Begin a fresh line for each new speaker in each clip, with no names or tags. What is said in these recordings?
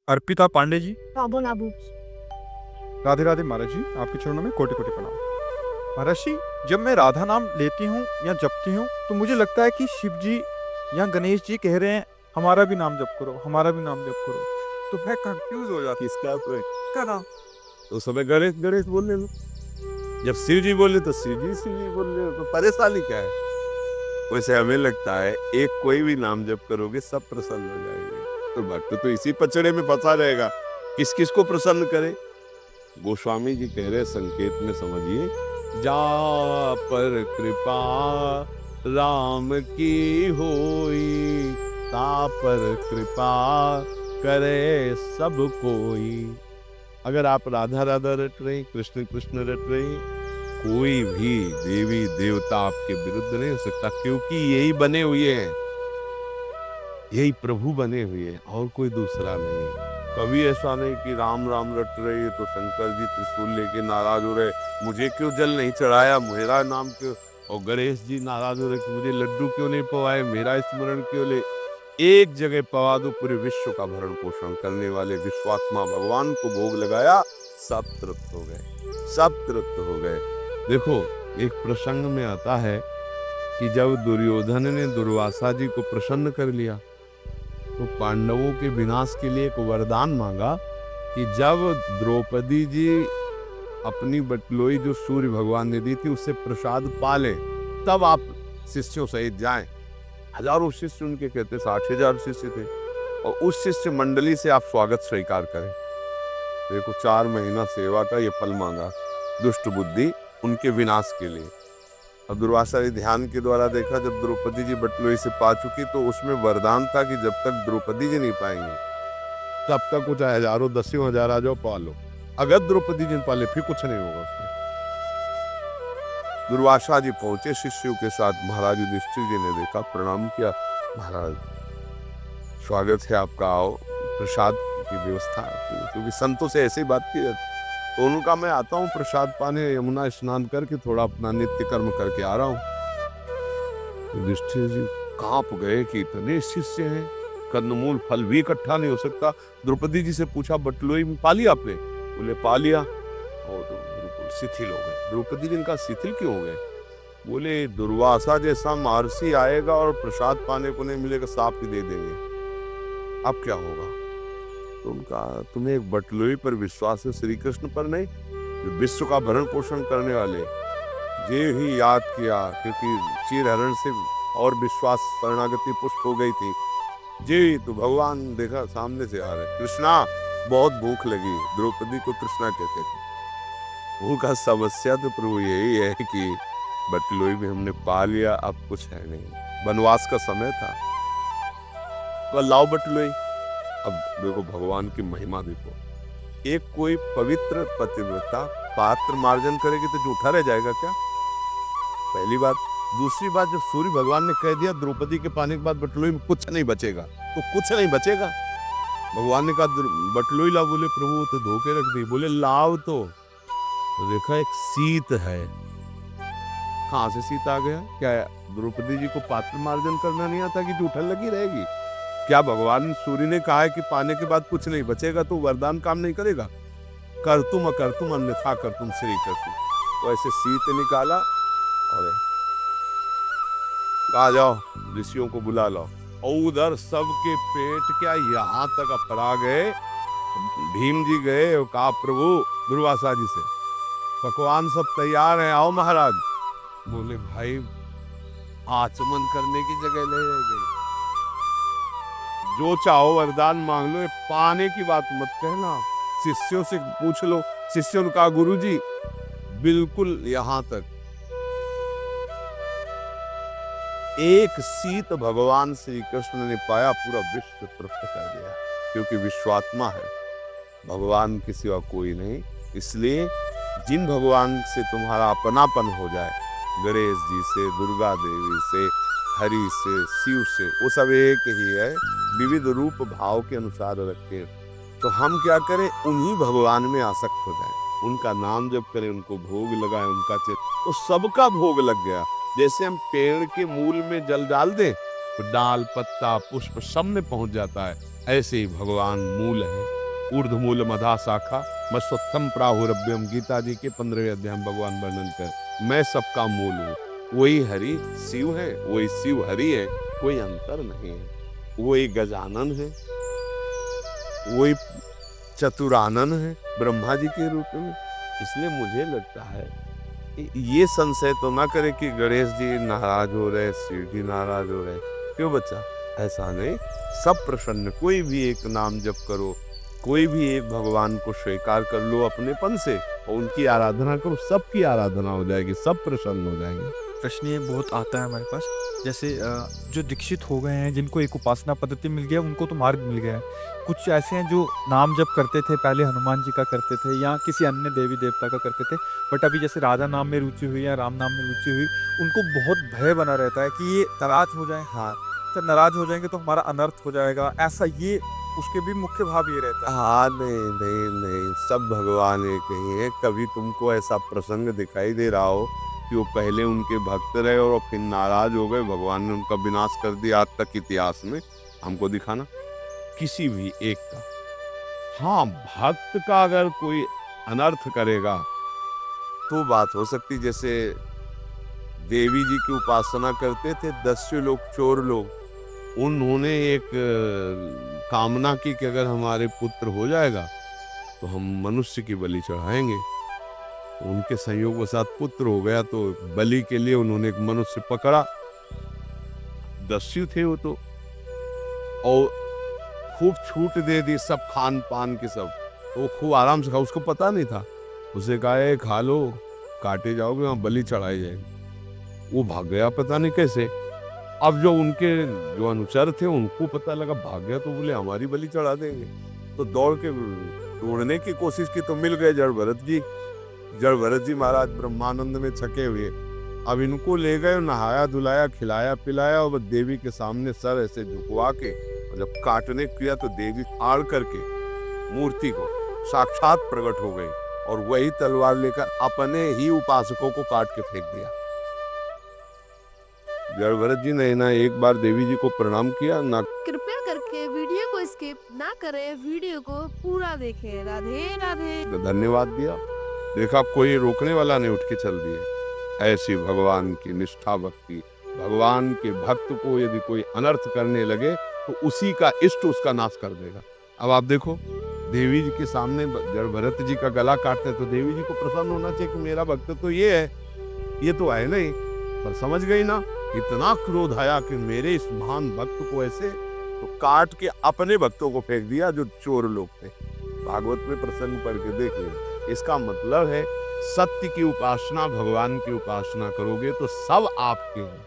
अर्पिता पांडे जी।
बाबू नाबू।
राधे राधे महाराज जी, आपके चरणों में कोटि कोटि प्रणाम। महाराज जी, जब मैं राधा नाम लेती हूँ या जपती हूँ तो मुझे लगता है कि शिव जी या गणेश जी कह रहे हैं हमारा भी नाम जप करो, हमारा भी नाम जप करो। तो मैं कंफ्यूज हो जाती
किसका का नाम? तो समय गणेश गणेश बोल ले लो। जब शिव जी बोले तो शिव जी बोल रहे हो, तो परेशानी क्या है? वैसे हमें लगता है एक कोई भी नाम जप करोगे सब प्रसन्न हो जाएंगे। तो भक्त तो इसी पचड़े में फंसा रहेगा, किस किस को प्रसन्न करे। गोस्वामी जी कह रहे संकेत में समझिए, जा पर कृपा राम की होई, ता पर कृपा करे सब कोई। अगर आप राधा राधा रट रहे, कृष्ण कृष्ण रट रहे, कोई भी देवी देवता आपके विरुद्ध नहीं हो सकता, क्योंकि यही बने हुए हैं, यही प्रभु बने हुए हैं, और कोई दूसरा नहीं। कभी ऐसा नहीं कि राम राम रट रहे तो शंकर जी त्रिशूल लेके नाराज हो रहे, मुझे क्यों जल नहीं चढ़ाया, मेरा नाम क्यों। और गणेश जी नाराज हो रहे कि मुझे लड्डू क्यों नहीं पवाए, मेरा स्मरण क्यों ले। एक जगह पवा दो, पूरे विश्व का भरण पोषण करने वाले विश्वात्मा भगवान को भोग लगाया, सब तृप्त हो गए, सब तृप्त हो गए। देखो, एक प्रसंग में आता है कि जब दुर्योधन ने दुर्वासा जी को प्रसन्न कर लिया तो पांडवों के विनाश के लिए एक वरदान मांगा कि जब द्रौपदी जी अपनी बटलोई जो सूर्य भगवान ने दी थी उससे प्रसाद पाले, तब आप शिष्यों सहित जाएं। हजारों शिष्य उनके कहते, 60,000 शिष्य थे, और उस शिष्य मंडली से आप स्वागत स्वीकार करें। देखो, 4 महीना सेवा का ये फल मांगा, दुष्ट बुद्धि उनके विनाश के लिए। और दुर्वासा ने ध्यान के द्वारा देखा, जब द्रौपदी जी बटलोई से पा चुकी तो उसमें वरदान था कि जब तक द्रौपदी जी नहीं पाएंगे तब तक वो चाहे हजारों दसियों हजार आ जाओ पा लो, अगर द्रौपदी जी पाले फिर कुछ नहीं होगा उसमें। दुर्वासा जी पहुंचे शिष्यों के साथ, महाराज युधिष्ठिर जी ने देखा, प्रणाम किया, महाराज स्वागत है आपका, आओ प्रसाद की व्यवस्था, क्योंकि संतों से ऐसी बात की जाती। तो उनका मैं आता हूँ प्रसाद पाने, यमुना स्नान करके थोड़ा अपना नित्य कर्म करके आ रहा हूँ। युधिष्ठिर जी कांप गए कि इतने शिष्य हैं, कंदमूल फल भी इकट्ठा नहीं हो सकता। द्रौपदी जी से पूछा, बटलोई में पा लिया आपने? बोले पा लिया। और तो बिल्कुल शिथिल हो गए। द्रौपदी जी इनका शिथिल क्यों हो गए? बोले दुर्वासा जैसा महर्षि आएगा और प्रसाद पाने को नहीं मिलेगा, साफ ही दे देंगे, अब क्या होगा? तो उनका, तुम्हें एक बटलोई पर विश्वास है, श्री कृष्ण पर नहीं, जो विश्व का भरण पोषण करने वाले। जे ही याद किया, क्योंकि चीर हरण से और विश्वास शरणागति पुष्ट हो गई थी। जी तो भगवान देखा सामने से आ रहे, कृष्णा बहुत भूख लगी। द्रौपदी को कृष्णा कहते थे। भूख का समस्या तो प्रभु यही है कि बटलोई भी हमने पा लिया, अब कुछ है नहीं, वनवास का समय था, तो लाओ बटलोई। अब देखो भगवान की महिमा देखो, एक कोई पवित्र पतिव्रता पात्र मार्जन करेगी तो झूठा रह जाएगा क्या? पहली बात। दूसरी बात, जब सूर्य भगवान ने कह दिया द्रौपदी के पाने के बाद बटलोई में कुछ नहीं बचेगा, तो कुछ नहीं बचेगा। भगवान ने कहा बटलोई लाओ, बोले प्रभु वो तो धोके रख दी। बोले लाओ तो देखा एक शीत है, कहां से शीत आ गया? क्या द्रौपदी जी को पात्र मार्जन करना नहीं आता कि झूठन लगी रहेगी? क्या भगवान सूर्य ने कहा है कि पाने के बाद कुछ नहीं बचेगा तो वरदान काम नहीं करेगा? कर तुम अन्यथा कर तुम श्री कृष्ण। तो ऐसे शीत निकाला और आ जाओ ऋषियों को बुला लो, और उधर सबके पेट क्या यहाँ तक अपरा गए। भीम जी गए और कहा प्रभु दुर्वासा जी से, पकवान सब तैयार हैं, आओ महाराज। बोले भाई आचमन करने की जगह ले रह गई, जो चाहो वरदान मांग लो, पाने की बात मत कहना, शिष्यों से पूछ लो। शिष्यों ने कहा गुरुजी बिल्कुल यहाँ तक। एक शीत भगवान श्री कृष्ण ने पाया, पूरा विश्व तृप्त कर दिया, क्योंकि विश्वात्मा है, भगवान के सिवा कोई नहीं। इसलिए जिन भगवान से तुम्हारा अपनापन हो जाए, गणेश जी से, दुर्गा देवी से, हरि से, शिव से, वो सब एक ही है, विविध रूप भाव के अनुसार रखे। तो हम क्या करें? उन्हीं भगवान में आसक्त हो जाए, उनका नाम जप करें, उनको भोग लगाएं, उनका तो सबका भोग लग गया। जैसे हम पेड़ के मूल में जल डाल दें तो डाल, पत्ता, पुष्प सब में पहुंच जाता है। ऐसे ही भगवान मूल है। ऊर्ध्वमूल मधा शाखा मस्वत्थम प्राहुरभ्यम, गीता जी के 15वें अध्याय में भगवान वर्णन कर, मैं सबका मूल हूँ। वही हरि शिव है, वही शिव हरि है, कोई अंतर नहीं है। वही गजानन है, वही चतुरानन है ब्रह्मा जी के रूप में। इसलिए मुझे लगता है ये संशय तो ना करे कि गणेश जी नाराज हो रहे, शिव जी नाराज हो रहे। क्यों बच्चा? ऐसा नहीं, सब प्रसन्न। कोई भी एक नाम जप करो, कोई भी एक भगवान को स्वीकार कर लो अपनेपन से और उनकी आराधना करो, सबकी आराधना हो जाएगी, सब प्रसन्न हो जाएंगे।
प्रश्न ये बहुत आता है हमारे पास, जैसे जो दीक्षित हो गए हैं, जिनको एक उपासना पद्धति मिल गया, उनको तो मार्ग मिल गया है। कुछ ऐसे हैं जो नाम जप करते थे, पहले हनुमान जी का करते थे या किसी अन्य देवी देवता का करते थे, बट अभी जैसे राधा नाम में रुचि हुई या राम नाम में रुचि हुई, उनको बहुत भय बना रहता है कि ये नाराज हो जाए। हाँ, जब नाराज हो जाएंगे तो हमारा अनर्थ हो जाएगा, ऐसा ये उसके भी मुख्य भाव ये रहता है।
हाँ, नहीं नहीं नहीं, सब भगवान एक ही है। कभी तुमको ऐसा प्रसंग दिखाई दे रहा हो कि वो पहले उनके भक्त रहे और फिर नाराज हो गए, भगवान ने उनका विनाश कर दिया आज तक इतिहास में? हमको दिखाना किसी भी एक का। हाँ, भक्त का अगर कोई अनर्थ करेगा तो बात हो सकती। जैसे देवी जी की उपासना करते थे दस्यु लोग, चोर लोग, उन्होंने एक कामना की कि अगर हमारे पुत्र हो जाएगा तो हम मनुष्य की बलि चढ़ाएंगे। उनके संयोग के साथ पुत्र हो गया तो बलि के लिए उन्होंने एक मनुष्य पकड़ा, दस्यु थे वो तो, और खूब छूट दे दी सब खान पान की सब। तो वो खूब आराम से खा, उसको पता नहीं था। उसे कहा है खा लो, काटे जाओगे, वहां बलि चढ़ाई जाएगी। वो भाग गया पता नहीं कैसे। अब जो उनके जो अनुचर थे उनको पता लगा, भाग गया, तो बोले हमारी बलि चढ़ा देंगे। तो दौड़ के ढूंढने की कोशिश की तो मिल गए जड़ भरत जी। जड़ भरत जी महाराज ब्रह्मानंद में छके हुए। अब इनको ले गए, नहाया धुलाया, खिलाया पिलाया, और देवी के सामने सर ऐसे झुकवा के, और जब काटने किया तो देवी आड़ करके मूर्ति को साक्षात प्रकट हो गई और वही तलवार लेकर अपने ही उपासकों को काट के फेंक दिया। जड़ भरत जी ने ना एक बार देवी जी को प्रणाम किया ना।
कृपया करके वीडियो को स्किप ना करें, वीडियो को पूरा देखें। राधे राधे।
धन्यवाद दिया। देखा कोई रोकने वाला नहीं, उठ के चल दिए। ऐसी भगवान की निष्ठा भक्ति। भगवान के भक्त को यदि कोई अनर्थ करने लगे तो उसी का इष्ट उसका नाश कर देगा। अब आप देखो, देवी जी के सामने जड़ भरत जी का गला काटते तो देवी जी को प्रसन्न होना चाहिए कि मेरा भक्त तो ये है, ये तो है नहीं, पर समझ गई ना, इतना क्रोध आया कि मेरे इस महान भक्त को ऐसे, तो काट के अपने भक्तों को फेंक दिया जो चोर लोग थे। भागवत में प्रसंग पढ़ के देख लो। इसका मतलब है सत्य की उपासना, भगवान की उपासना करोगे तो सब आपके हैं,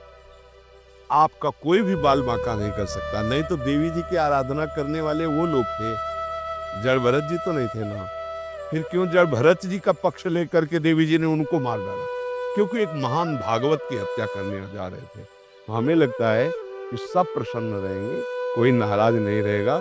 आपका कोई भी बाल बांका नहीं कर सकता। नहीं तो देवी जी की आराधना करने वाले वो लोग थे, जड़ भरत जी तो नहीं थे ना। फिर क्यों जड़ भरत जी का पक्ष लेकर के देवी जी ने उनको मार डाला? क्योंकि एक महान भागवत की हत्या करने जा रहे थे। हमें लगता है कि सब प्रसन्न रहेंगे, कोई नाराज नहीं रहेगा।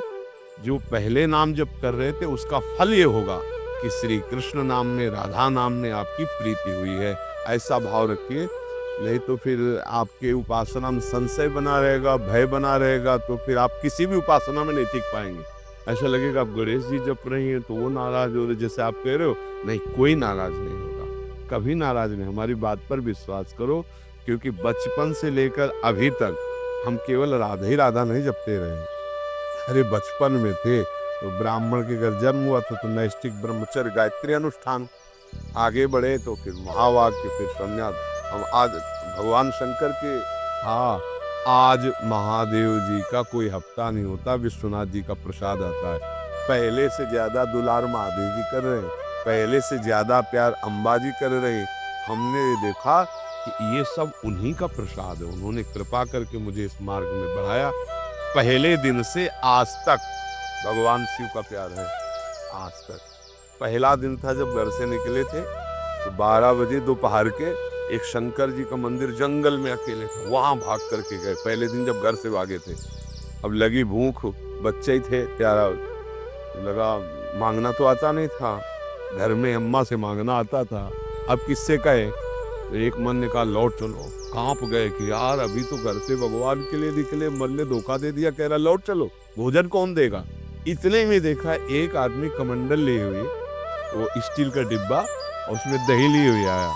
जो पहले नाम जप कर रहे थे उसका फल ये होगा कि श्री कृष्ण नाम में, राधा नाम में आपकी प्रीति हुई है, ऐसा भाव रखिए। नहीं तो फिर आपके उपासना में संशय बना रहेगा, भय बना रहेगा, तो फिर आप किसी भी उपासना में नहीं टिक पाएंगे। ऐसा लगेगा आप गणेश जी जप रही हैं तो वो नाराज हो रहे, जैसे आप कह रहे हो। नहीं, कोई नाराज नहीं होगा, कभी नाराज नहीं। हमारी बात पर विश्वास करो, क्योंकि बचपन से लेकर अभी तक हम केवल राधा ही राधा नहीं जपते रहे। अरे बचपन में थे तो ब्राह्मण के घर जन्म हुआ था तो नैष्ठिक ब्रह्मचर्य गायत्री अनुष्ठान, आगे बढ़े तो फिर महावाक्य, फिर संन्यास। हम आज भगवान शंकर के, हाँ, आज महादेव जी का कोई हफ्ता नहीं होता, विश्वनाथ जी का प्रसाद आता है। पहले से ज्यादा दुलार महादेव जी कर रहे हैं, पहले से ज्यादा प्यार अम्बा जी कर रहे हैं। हमने देखा कि ये सब उन्हीं का प्रसाद है। उन्होंने कृपा करके मुझे इस मार्ग में बढ़ाया। पहले दिन से आज तक भगवान शिव का प्यार है। आज तक पहला दिन था जब घर से निकले थे तो 12 बजे दोपहर के एक शंकर जी का मंदिर जंगल में अकेले था, वहां भाग करके गए। पहले दिन जब घर से भागे थे, अब लगी भूख, बच्चे ही थे, प्यारा लगा, मांगना तो आता नहीं था, घर में अम्मा से मांगना आता था। अब किससे कहे? तो एक मन ने कहा लौट चलो। कांप गए कि यार अभी तो घर से भगवान के लिए निकले, मन ने धोखा दे दिया, कह रहा लौट चलो। भोजन कौन देगा? इतने में देखा एक आदमी कमंडल लिए हुए, वो स्टील का डिब्बा और उसमें दही लिए हुए आया,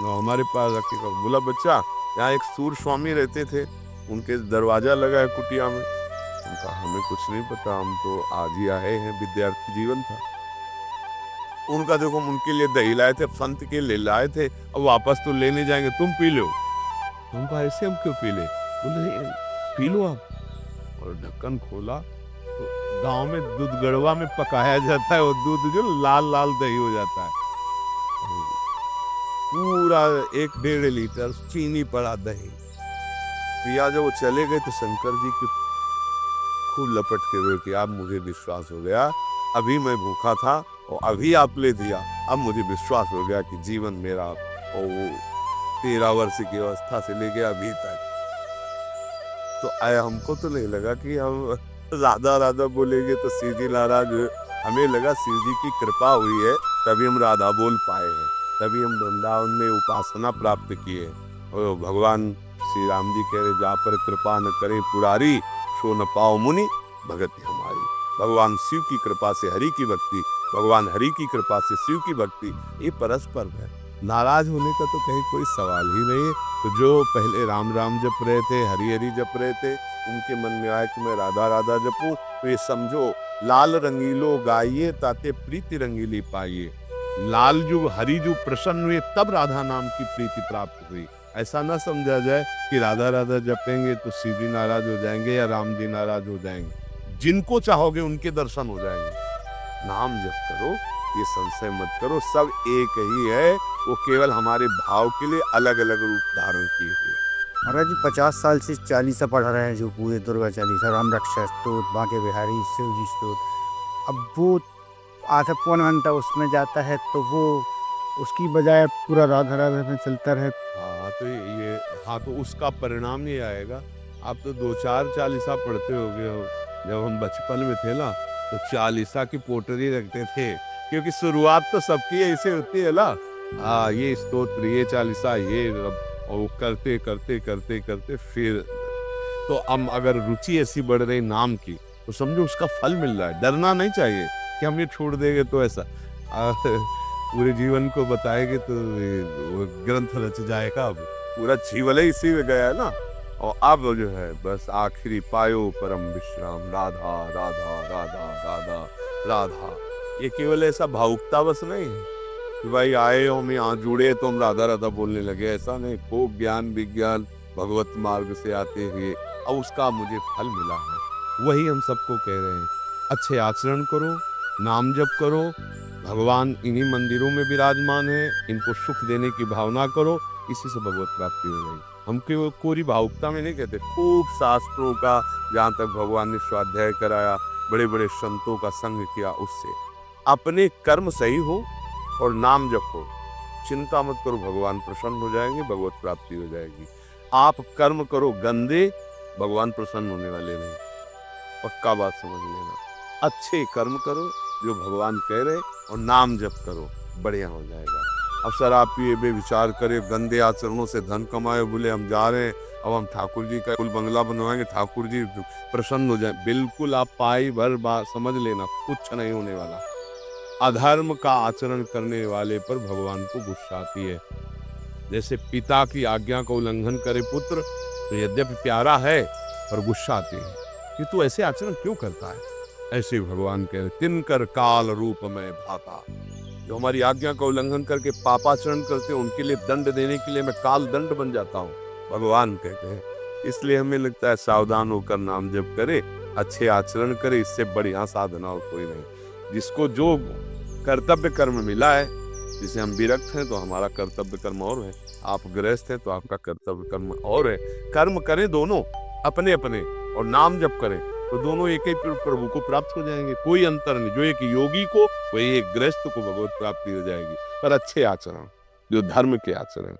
हमारे पास रखे का। बोला बच्चा, यहाँ एक सूर स्वामी रहते थे, उनके दरवाजा लगा है कुटिया में। उनका हमें कुछ नहीं पता, हम तो आज ही आए हैं, विद्यार्थी जीवन था। उनका देखो, हम उनके लिए दही लाए थे, संत के लिए लाए थे, अब वापस तो लेने जाएंगे, तुम पी लो। उनका ऐसे हम क्यों पी ले? बोले पी लो आप। और ढक्कन खोला तो गांव में दूध गड़वा में पकाया जाता है, वो दूध जो लाल लाल दही हो जाता है, पूरा 1-1.5 लीटर चीनी पड़ा दही पिया। जब वो चले गए तो शंकर जी की खूब लपट के हुए कि अब मुझे विश्वास हो गया, अभी मैं भूखा था और अभी आप ले दिया, अब मुझे विश्वास हो गया कि जीवन मेरा और वो 13 वर्ष की अवस्था से लेके अभी तक तो आया। हमको तो नहीं लगा कि हम राधा राधा बोलेंगे तो शिव जी नाराज हुए। हमें लगा शिव जी की कृपा हुई है तभी हम राधा बोल पाए हैं, तभी हम वृंदावन में उपासना प्राप्त किए। और भगवान श्री राम जी कह रहे, जा पर कृपा न करे पुरारी, सो न पाओ मुनि भगति हमारी। भगवान शिव की कृपा से हरि की भक्ति, भगवान हरि की कृपा से शिव की भक्ति, ये परस्पर है। नाराज होने का तो कहीं कोई सवाल ही नहीं है। तो जो पहले राम राम जप रहे थे, हरि हरि जप रहे थे, उनके मन में आया कि मैं राधा राधा जपूं, तो ये समझो लाल रंगीलो गाइए ताते प्रीति रंगीली पाइए। लाल जो हरि जो प्रसन्न हुए तब राधा नाम की प्रीति प्राप्त हुई। ऐसा ना समझा जाए कि राधा राधा जपेंगे तो शिव जी नाराज हो जाएंगे या राम जी नाराज हो जाएंगे। जिनको चाहोगे उनके दर्शन हो जाएंगे। नाम जप करो, ये संशय मत करो, सब एक ही है, वो केवल हमारे भाव के लिए अलग अलग रूप धारण किए हुए।
महाराज जी 50 साल से चालीसा पढ़ रहे हैं, जो पूरे दुर्गा चालीसा, राम रक्षा स्तोत्र, बांके बिहारी, शिव जी स्तोत्र। अब वो आधा पौन घंटा उसमें जाता है तो वो उसकी बजाय पूरा राधा राधा में चलता रहे।
हाँ तो उसका परिणाम ये आएगा। आप तो 2-4 चालीसा पढ़ते होगे हो। जब हम बचपन में थे ना तो चालीसा की पोटरी रखते थे, क्योंकि शुरुआत तो सबकी ऐसे होती है ना। हाँ, ये स्तोत्र, ये चालीसा, ये और वो करते करते करते करते फिर तो हम अगर रुचि ऐसी बढ़ रही नाम की तो समझो उसका फल मिल रहा है। डरना नहीं चाहिए कि हम ये छोड़ देंगे तो ऐसा पूरे जीवन को बताएंगे तो वो ग्रंथ रच जाएगा। अब पूरा जीवन ही इसी में गया है ना। और अब जो है बस आखिरी पायो परम विश्राम, राधा राधा राधा राधा राधा। ये केवल ऐसा भावुकता बस नहीं है कि भाई आए हम यहाँ जुड़े तो हम राधा राधा बोलने लगे, ऐसा नहीं। खूब ज्ञान विज्ञान भगवत मार्ग से आते हुए अब उसका मुझे फल मिला है। वही हम सबको कह रहे हैं, अच्छे आचरण करो, नाम जप करो, भगवान इन्हीं मंदिरों में विराजमान है, इनको सुख देने की भावना करो, इसी से भगवत प्राप्ति हो जाएगी। हम केवल कोरी भावुकता में नहीं कहते, खूब शास्त्रों का जहाँ तक भगवान ने स्वाध्याय कराया, बड़े बड़े संतों का संग किया, उससे अपने कर्म सही हो और नाम जपो। चिंता मत करो, भगवान प्रसन्न हो जाएंगे, भगवत प्राप्ति हो जाएगी। आप कर्म करो गंदे, भगवान प्रसन्न होने वाले नहीं, पक्का बात समझ लेना। अच्छे कर्म करो जो भगवान कह रहे और नाम जप करो, बढ़िया हो जाएगा। अब सर आप ये विचार करें गंदे आचरणों से धन कमाए, बोले हम जा रहे हैं अब हम ठाकुर जी का कुल बंगला बनवाएंगे, ठाकुर जी प्रसन्न हो जाए। बिल्कुल आप पाई भर बात समझ लेना, कुछ नहीं होने वाला। अधर्म का आचरण करने वाले पर भगवान को गुस्सा आती है। जैसे पिता की आज्ञा का उल्लंघन करे पुत्र तो यद्यपि प्यारा है पर गुस्सा आती है कि तू ऐसे आचरण क्यों करता है। ऐसे भगवान कह रहे, तिनकर काल रूप में भाता। जो हमारी आज्ञा का उल्लंघन करके पापाचरण करते हैं उनके लिए दंड देने के लिए मैं काल दंड बन जाता हूँ, भगवान कहते हैं। इसलिए हमें लगता है सावधान होकर नाम जप करे, अच्छे आचरण करे, इससे बढ़िया साधना और कोई नहीं। जिसको जो कर्तव्य कर्म मिला है, जिसे हम विरक्त हैं तो हमारा कर्तव्य कर्म और है, आप गृहस्थ हैं तो आपका कर्तव्य कर्म और है। कर्म करें दोनों अपने अपने और नाम जप करें तो दोनों एक ही प्रभु को प्राप्त हो जाएंगे, कोई अंतर नहीं। जो एक योगी को वही एक गृहस्थ को भगवत प्राप्ति हो जाएगी, पर अच्छे आचरण, जो धर्म के आचरण।